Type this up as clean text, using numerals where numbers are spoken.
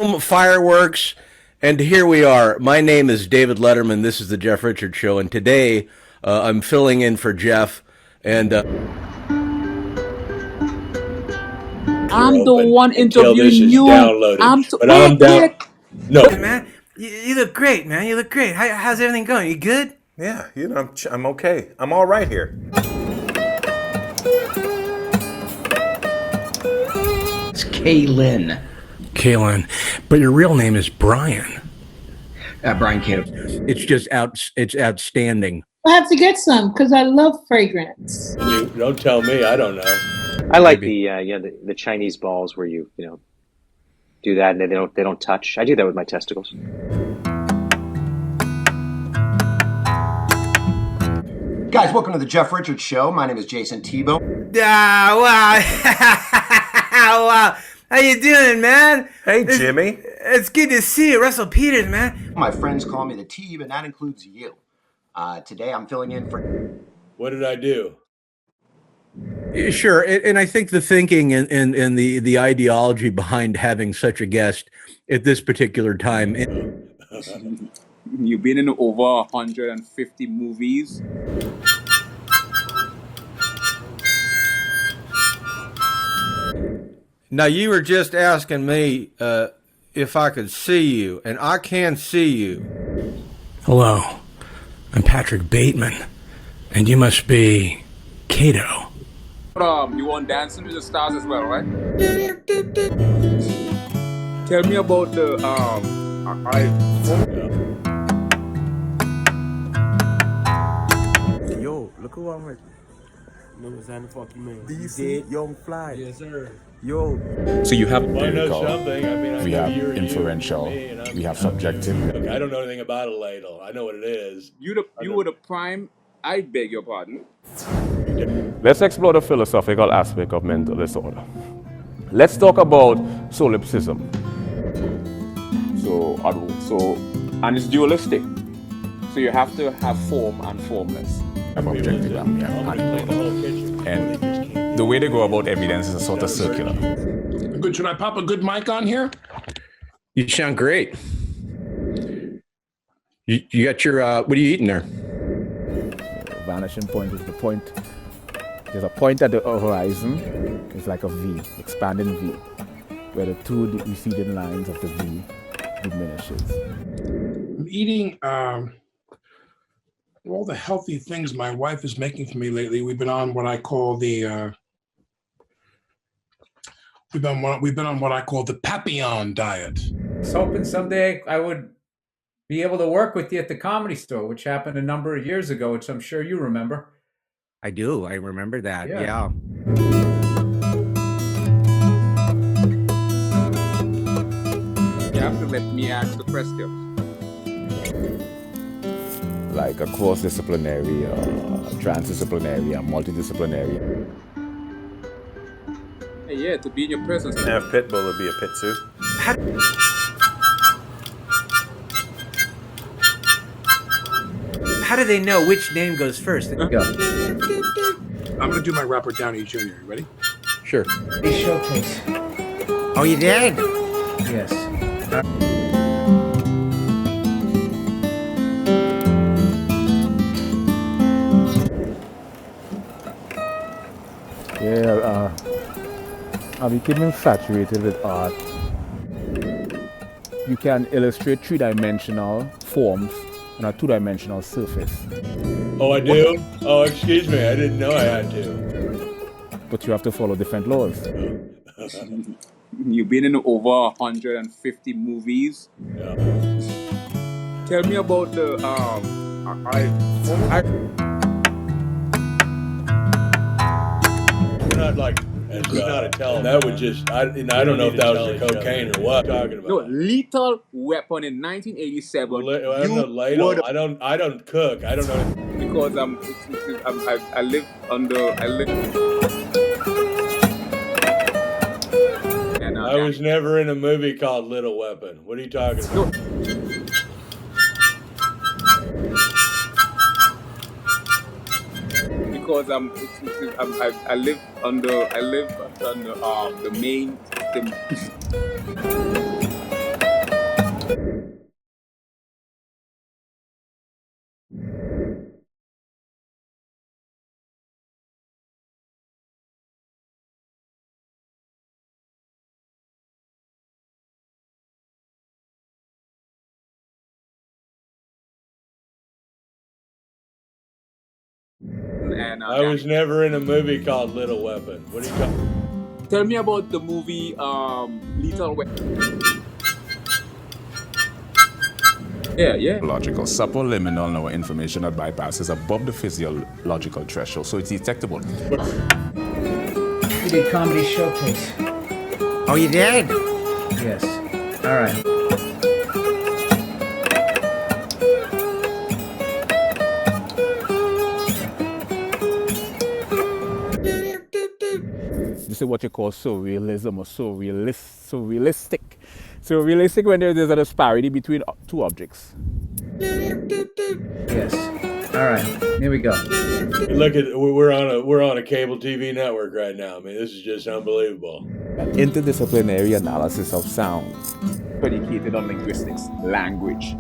Fireworks, and here we are. My name is David Letterman. This is the Jeff Richards Show, and today I'm filling in for Jeff. And I'm the one interviewing you. Wait. No, Man, you look great, man. You look great. How's everything going? You good? Yeah, I'm okay. I'm all right here. It's Kaylin. Kaylin, but your real name is Brian. Brian Cato. It's just it's outstanding. I have to get some because I love fragrance. You don't tell me. I don't know. I like the Chinese balls where you do that and they don't touch. I do that with my testicles. Guys, welcome to the Jeff Richards Show. My name is Jason Tebow. Wow. Wow. How you doing, man? Hey, Jimmy. It's good to see you, Russell Peters, man. My friends call me the Teeb, and that includes you. Today I'm filling in for... What did I do? Sure, and I think the thinking and the ideology behind having such a guest at this particular time. You've been in over 150 movies. Now, you were just asking me if I could see you, and I can see you. Hello, I'm Patrick Bateman, and you must be Cato. You want Dancing with the Stars as well, right? Tell me about the Yo, look who I'm with. No, it's not the fuck you mean. DC Young Fly. Yes, sir. Yo. So you have I know something. I mean, we have inferential, we have subjective. Look, I don't know anything about a ladle. I know what it is. You were the prime. I beg your pardon. Let's explore the philosophical aspect of mental disorder. Let's talk about solipsism. And it's dualistic. So you have to have form and formless. We have objective and we have anecdotal. And the way they go about evidence is a sort of circular. Good. Should I pop a good mic on here? You sound great. You got your what are you eating there? Vanishing point is the point. There's a point at the horizon. It's like a V, expanding V, where the two receding lines of the V diminishes. I'm eating all the healthy things my wife is making for me lately. We've been on what I call the we've been on what I call the Papillon diet. I was hoping someday I would be able to work with you at the Comedy Store, which happened a number of years ago, which I'm sure you remember. I do. I remember that. Yeah. You have to let me ask the question. Like a cross-disciplinary, transdisciplinary, and multidisciplinary. Hey, yeah, to be in your presence. Now, Pitbull would be a Pitsu. How do they know which name goes first? I'm going to do my Robert Downey Jr. You ready? Sure. Showcase. Oh, you did? Yes. Yeah, I became infatuated with art. You can illustrate three-dimensional forms on a two-dimensional surface. Oh, I do? Oh, excuse me. I didn't know I had to. But you have to follow different laws. You've been in over 150 movies. Yeah. Tell me about the We're not like, it's not a tell. That would just, I don't know if that was the cocaine or what. Talking about. No, Lethal Weapon in 1987. Ladle. I don't cook. I don't know. Because I live under. I was never in a movie called Little Weapon. What are you talking about? Because I live under the main system. Weapon and I was never in a movie called Little Weapon. What are you talking? Tell me about the movie Lethal Weapon. Yeah. Logical, subliminal neuroinformation that bypasses above the physiological threshold, so it's detectable. We did Comedy Showcase. Oh, you did? Yes. All right. This is what you call surrealism or surrealistic. Surrealistic when there's a disparity between two objects. Yes. All right. Here we go. Look at we're on a cable TV network right now. I mean, this is just unbelievable. Interdisciplinary analysis of sound. Predicated on linguistics, language.